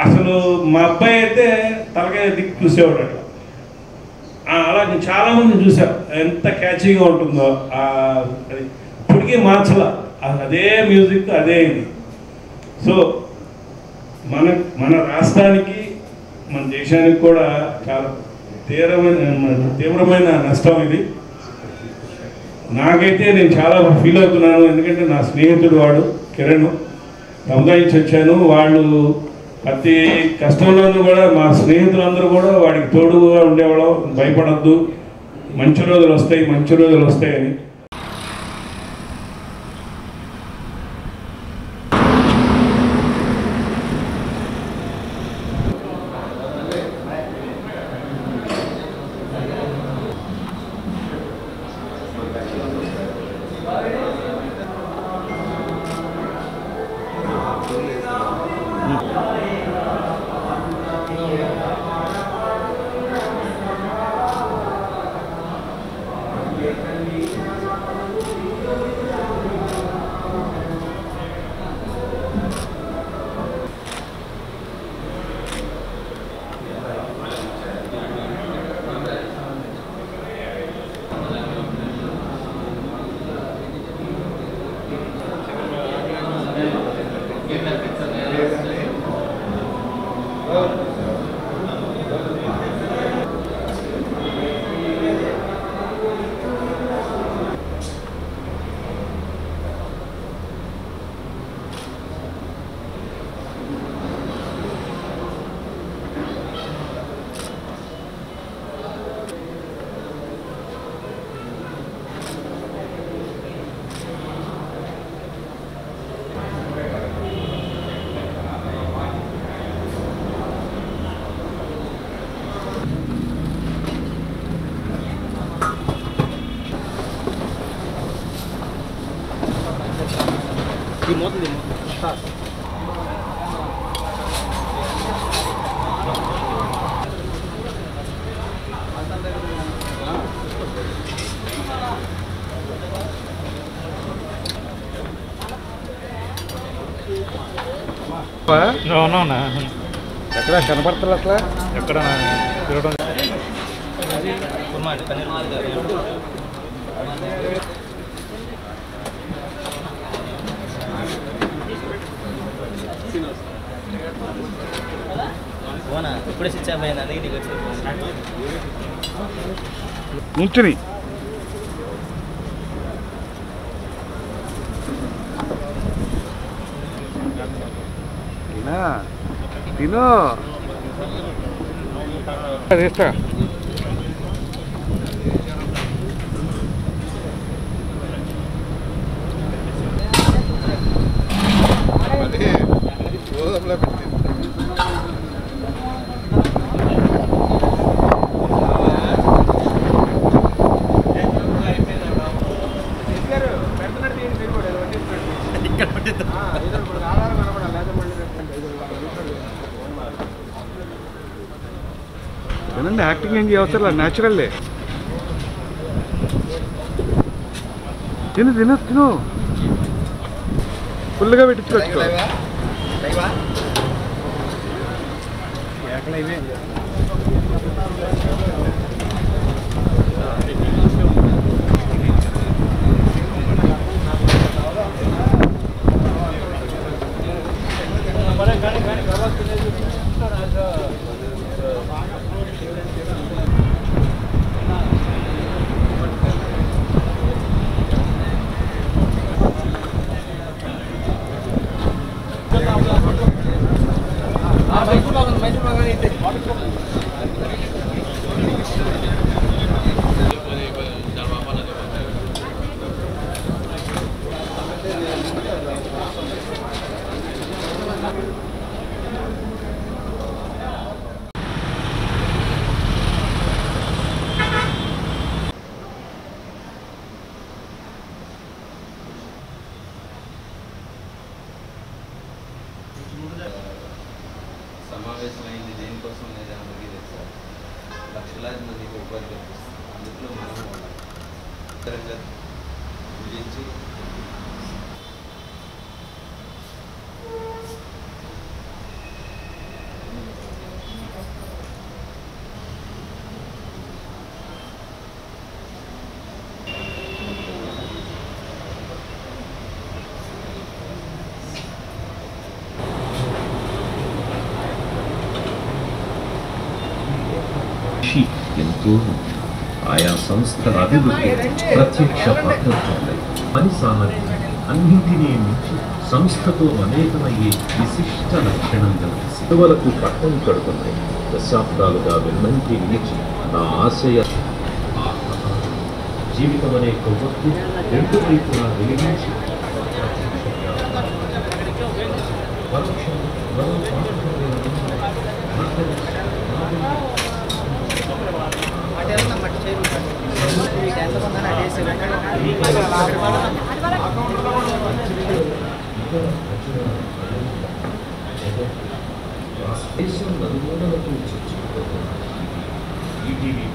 అసలు మా అబ్బాయి అయితే తలకాయ దిక్కు చూసేవాడు అట్లా. అలా నేను చాలామంది చూసా ఎంత క్యాచీగా ఉంటుందో. అది ఇప్పటికీ మార్చలా, అదే మ్యూజిక్ అదే ఇది. సో మన రాష్ట్రానికి, మన దేశానికి కూడా చాలా తీవ్రమైన నష్టం ఇది. నాకైతే నేను చాలా ఫీల్ అవుతున్నాను. ఎందుకంటే నా స్నేహితుడు వాడు కిరణ్, సముదాయించి వచ్చాను. వాళ్ళు ప్రతి కష్టంలోనూ కూడా మా స్నేహితులందరూ కూడా వాడికి తోడుగా ఉండేవాళ్ళం. భయపడద్దు, మంచి రోజులు వస్తాయి, మంచి రోజులు వస్తాయని. ఎక్కడ కనపడతలే అట్లా ఎక్కడ తిరగడం ఇప్పుడే స్విచ్ ఆఫ్ అయింది అందుకే నీకు వచ్చింది నుంచుని తిను తీస్తా తినండి, యాక్టింగ్ ఏం చేయవసరం, న్యాచురల్లే. తిను తిను తిను, ఫుల్గా పెట్టించుకోవచ్చు. సమావేశమైంది దేనికోసం అనేది అందరికీ తెలుసు సార్. లక్షలాది మందికి ఉపాధి కల్పిస్తుంది. అందులో మనం ఇతరంగా గురించి ఎంతో ఆయా సంస్థల అభివృద్ధి ప్రత్యక్ష పద్ధతులు పని సామర్థ్యం అన్నింటినీ మించి సంస్థతో అనేకమయ్యే విశిష్ట లక్షణం కలిగి సేవలకు పట్టం కడుతున్నాయి. దశాబ్దాలుగా వెన్నంటి నిలిచి నా ఆశయ జీవితం అనే కొవ్వొత్తి రెండు వైపులా వెలిగించి దేశం నలుమూలలకు చొచ్చుకుపోతుంది. ఈటీవీ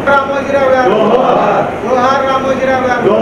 రామోజీరావు గారు జోహార్ రామోజీరావు గారు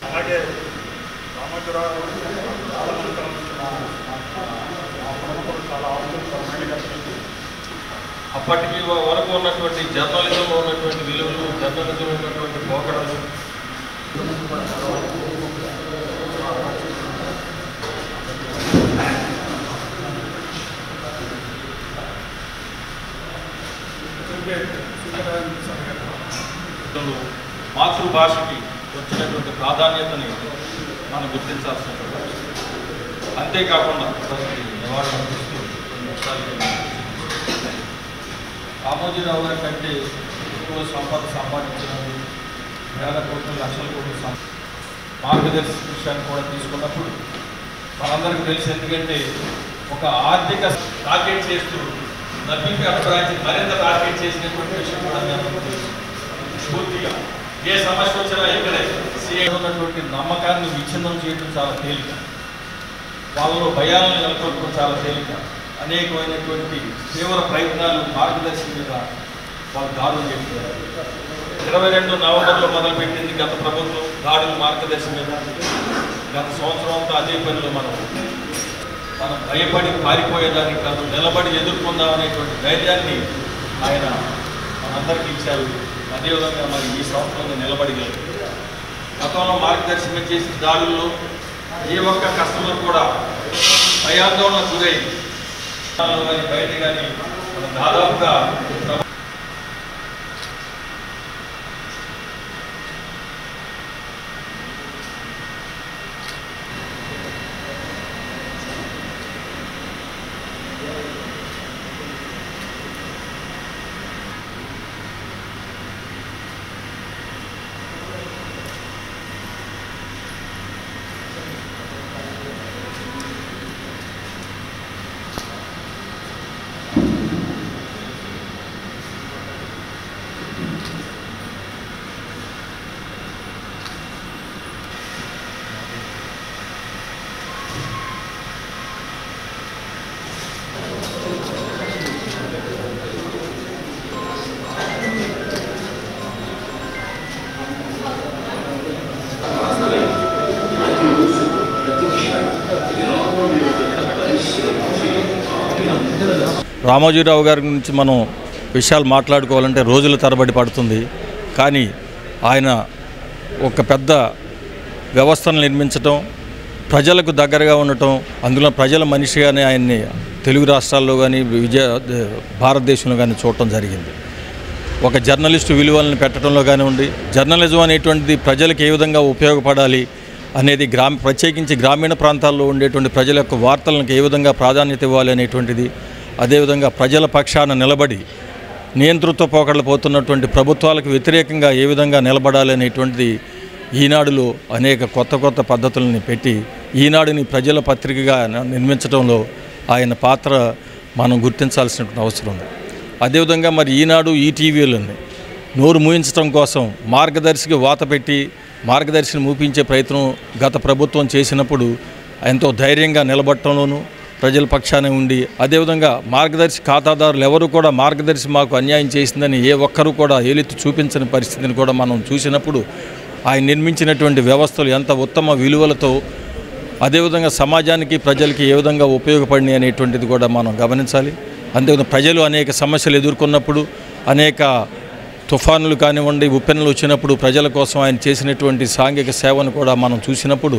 అలాగే రామోజీరావు చాలా ఆలోచన అప్పటికి వరకు ఉన్నటువంటి జర్నలిజంలో ఉన్నటువంటి విలువలు, జర్నలిజం ఉన్నటువంటి పోకడలు మాతృభాషకి వచ్చినటువంటి ప్రాధాన్యతని మనం గుర్తించాల్సిన అంతేకాకుండా నివారణ అందిస్తూ రామోజీరావు గారి కంటే ఎక్కువ సంపద సంపాదించినది వేల కోట్లు లక్షల కోట్లు మార్గదర్శక విషయాన్ని కూడా తీసుకున్నప్పుడు మనందరికీ తెలిసి, ఎందుకంటే ఒక ఆర్థిక టార్గెట్ చేస్తూ నవీకరణ బ్రాంచ్ మరింత టార్గెట్ చేసినటువంటి విషయం కూడా పూర్తిగా ఏ సమస్య వచ్చినా ఇక్కడే సీఏ ఉన్నటువంటి నమ్మకాన్ని విచ్ఛిన్నం చేయడం చాలా తేలిక, వాళ్ళలో భయాలను నెలకొల్పడం చాలా తేలిక. అనేకమైనటువంటి తీవ్ర ప్రయత్నాలు మార్గదర్శి మీద వాళ్ళు దాడులు చేస్తున్నారు. 22 నవంబర్లో మొదలుపెట్టింది గత ప్రభుత్వం దాడులు మార్గదర్శి మీద. గత సంవత్సరం అంతా అదే పనిలో మనం భయపడి పారిపోయేదానికి కాదు, నిలబడి ఎదుర్కొందాం అనేటువంటి ధైర్యాన్ని ఆయన మనందరికీ ఇచ్చారు. అదేవిధంగా మరి ఈ సంవత్సరంలో నిలబడగలరు. గతంలో మార్గదర్శనం చేసిన దాడుల్లో ఏ ఒక్క కస్టమర్ కూడా భయాందోళన గురై కానీ బయట కానీ దాదాపుగా రామోజీరావు గారి గురించి మనం విషయాలు మాట్లాడుకోవాలంటే రోజుల తరబడి పడుతుంది. కానీ ఆయన ఒక పెద్ద వ్యవస్థను నిర్మించటం, ప్రజలకు దగ్గరగా ఉండటం, అందులో ప్రజల మనిషిగానే ఆయన్ని తెలుగు రాష్ట్రాల్లో కానీ భారతదేశంలో కానీ చూడటం జరిగింది. ఒక జర్నలిస్టు విలువలను పెట్టడంలో కానివ్వండి, జర్నలిజం అనేటువంటిది ప్రజలకు ఏ విధంగా ఉపయోగపడాలి అనేది ప్రత్యేకించి గ్రామీణ ప్రాంతాల్లో ఉండేటువంటి ప్రజల యొక్క వార్తలకు ఏ విధంగా ప్రాధాన్యత ఇవ్వాలి అనేటువంటిది, అదేవిధంగా ప్రజల పక్షాన నిలబడి నియంతృత్వ పోకడలు పోతున్నటువంటి ప్రభుత్వాలకు వ్యతిరేకంగా ఏ విధంగా నిలబడాలి అనేటువంటిది ఈనాడులో అనేక కొత్త పద్ధతులని పెట్టి ఈనాడుని ప్రజల పత్రికగా నిర్మించడంలో ఆయన పాత్ర మనం గుర్తించాల్సినటువంటి అవసరం ఉంది. అదేవిధంగా మరి ఈనాడు ఈటీవీలని నోరు మూయించడం కోసం మార్గదర్శికి వాత పెట్టి మార్గదర్శిని మూపించే ప్రయత్నం గత ప్రభుత్వం చేసినప్పుడు ఎంతో ధైర్యంగా నిలబడటంలోనూ ప్రజల పక్షానే ఉండి అదేవిధంగా మార్గదర్శి ఖాతాదారులు ఎవరు కూడా మార్గదర్శి మాకు అన్యాయం చేసిందని ఏ ఒక్కరూ కూడా ఏలెత్తి చూపించని పరిస్థితిని కూడా మనం చూసినప్పుడు ఆయన నిర్మించినటువంటి వ్యవస్థలు ఎంత ఉత్తమ విలువలతో అదేవిధంగా సమాజానికి ప్రజలకి ఏ విధంగా ఉపయోగపడినాయి అనేటువంటిది కూడా మనం గమనించాలి. అంతేవిధంగా ప్రజలు అనేక సమస్యలు ఎదుర్కొన్నప్పుడు అనేక తుఫానులు కానివ్వండి ఉప్పెనలు వచ్చినప్పుడు ప్రజల కోసం ఆయన చేసినటువంటి సాంఘిక సేవను కూడా మనం చూసినప్పుడు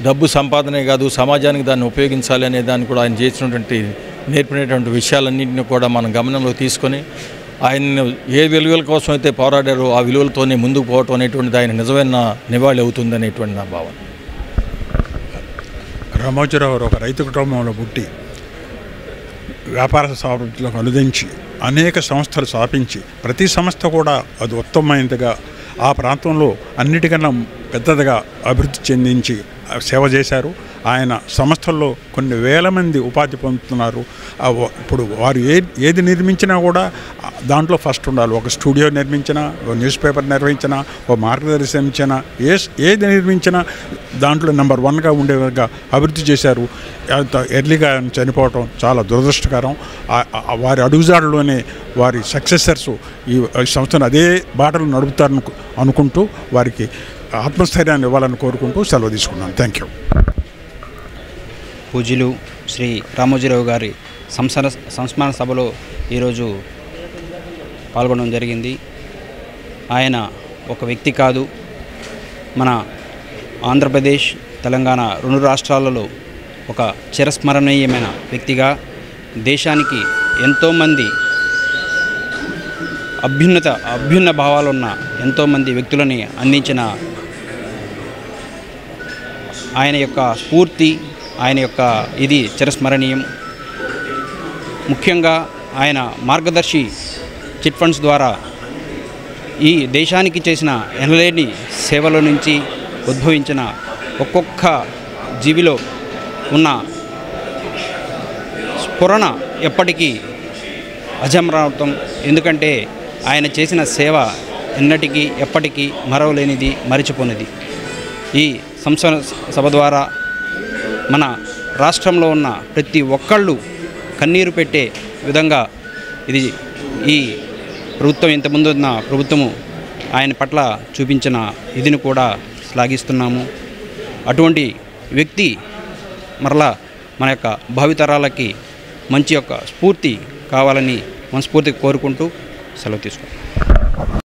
డబ్బు సంపాదనే కాదు సమాజానికి దాన్ని ఉపయోగించాలి అనే దాన్ని కూడా ఆయన చేసినటువంటి నేర్పినటువంటి విషయాలన్నింటినీ కూడా మనం గమనంలో తీసుకొని ఆయన ఏ విలువల కోసం అయితే పోరాడారో ఆ విలువలతోనే ముందుకు పోవటం అనేటువంటిది ఆయన నిజమైన నివాళి అవుతుంది అనేటువంటి నా భావన. రామోజీరావు ఒక రైతు కుటుంబంలో పుట్టి వ్యాపార స్థాపనలకు అనుదించి అనేక సంస్థలు స్థాపించి ప్రతి సంస్థ కూడా అది ఉత్తమమైనదిగా ఆ ప్రాంతంలో అన్నిటికన్నా పెద్దదిగా అభివృద్ధి చెందించి సేవ చేశారు. ఆయన సంస్థల్లో కొన్ని వేల మంది ఉపాధి పొందుతున్నారు. ఇప్పుడు వారు ఏది నిర్మించినా కూడా దాంట్లో ఫస్ట్ ఉండాలి. ఒక స్టూడియో నిర్మించినా, ఒక న్యూస్ పేపర్ నిర్వహించినా, ఒక మార్గదర్శించినా, ఏది నిర్మించినా దాంట్లో నెంబర్ 1గా ఉండేవిగా అభివృద్ధి చేశారు. ఎర్లీగా చనిపోవటం చాలా దురదృష్టకరం. వారి అడుగుజాడలోనే వారి సక్సెసర్స్ ఈ సంస్థను అదే బాటలు నడుపుతారని అనుకుంటూ వారికి ఆత్మస్థైర్యాన్ని ఇవ్వాలని కోరుకుంటూ సెలవు తీసుకున్నాను. Thank you. పూజ్యులు శ్రీ రామోజీరావు గారి సంస్మరణ సభలో ఈరోజు పాల్గొనడం జరిగింది. ఆయన ఒక వ్యక్తి కాదు, మన ఆంధ్రప్రదేశ్ తెలంగాణ 2 రాష్ట్రాలలో ఒక చిరస్మరణీయమైన వ్యక్తిగా దేశానికి ఎంతోమంది అభ్యున్న భావాలున్న ఎంతోమంది వ్యక్తులని అందించిన ఆయన యొక్క స్ఫూర్తి, ఆయన యొక్క ఇది చిరస్మరణీయం. ముఖ్యంగా ఆయన మార్గదర్శి చిట్ ఫండ్స్ ద్వారా ఈ దేశానికి చేసిన ఎనలేని సేవల నుంచి ఉద్భవించిన ఒక్కొక్క జీవిలో ఉన్న స్ఫురణ ఎప్పటికీ అజమరావతం. ఎందుకంటే ఆయన చేసిన సేవ ఎన్నటికీ ఎప్పటికీ మరవలేనిది, మరిచిపోనిది. ఈ సంస్మరణ సభ ద్వారా మన రాష్ట్రంలో ఉన్న ప్రతి ఒక్కళ్ళు కన్నీరు పెట్టే విధంగా ఇది ఈ ప్రభుత్వం ఇంతకుముందు ఉన్న ప్రభుత్వము ఆయన పట్ల చూపించిన ఇదిని కూడా శ్లాఘిస్తున్నాము. అటువంటి వ్యక్తి మరలా మన యొక్క భావితరాలకి మంచి యొక్క స్ఫూర్తి కావాలని మనస్ఫూర్తిగా కోరుకుంటూ సెలవు తీసుకుంటాం.